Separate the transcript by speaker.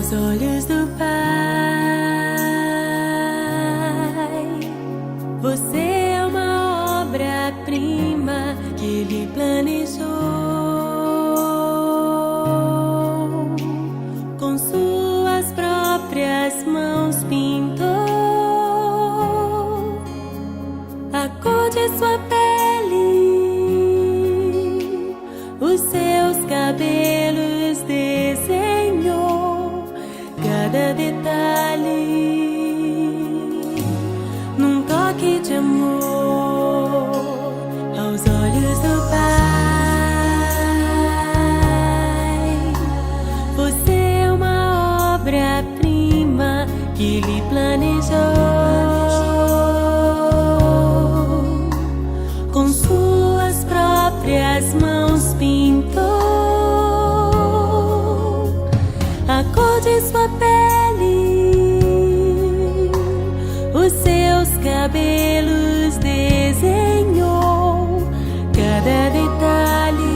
Speaker 1: Aos olhos do Pai, você é uma obra-prima que Ele planejou. Com suas próprias mãos pintou a cor de sua pele, os seus cabelos desenhou, cada detalhe num toque de amor. Aos olhos do Pai, você é uma obra-prima que Ele planejou. Com suas próprias mãos pintou a cor de sua pele, os seus cabelos desenhou, cada detalhe